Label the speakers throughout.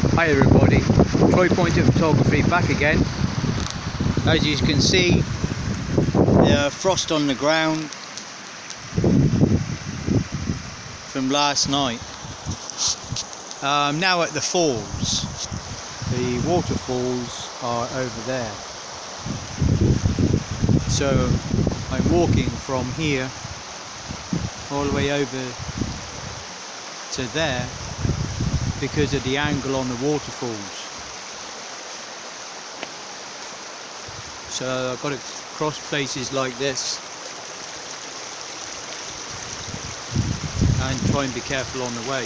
Speaker 1: Hi everybody, Troy Point of Photography back again. As you can see, frost on the ground from last night. I'm now at the falls. The waterfalls are over there. So I'm walking from here all the way over to there because of the angle on the waterfalls. So I've got to cross places like this and try and be careful on the way.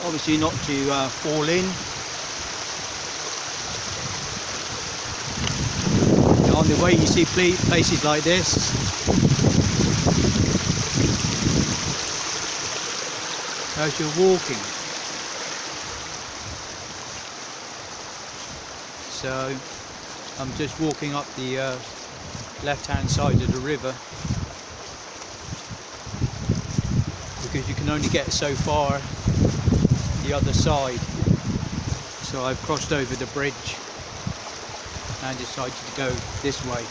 Speaker 1: Obviously not to fall in. On the way you see places like this. As you're walking. So I'm just walking up the left-hand side of the river because you can only get so far the other side. So I've crossed over the bridge and decided to go this way.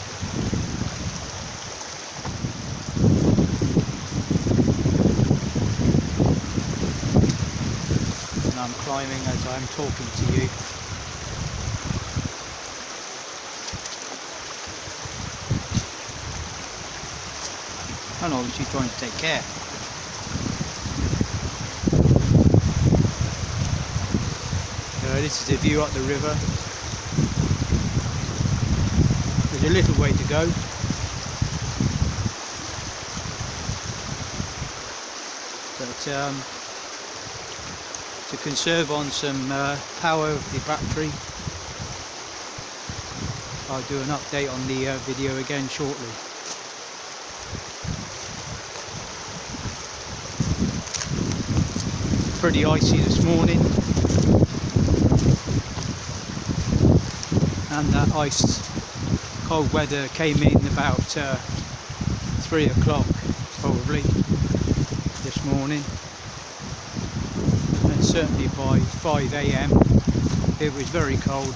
Speaker 1: And I'm climbing as I'm talking to you. And obviously trying to take care. This is the view up the river. There's a little way to go. But to conserve on some power of the battery, I'll do an update on the video again shortly. Pretty icy this morning, and that cold weather came in about 3 o'clock probably this morning, and certainly by 5 AM it was very cold.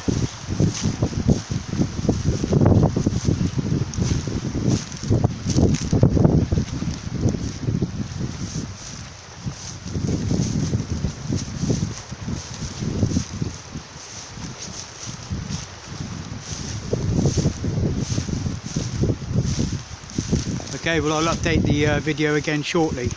Speaker 1: Okay, well I'll update the video again shortly.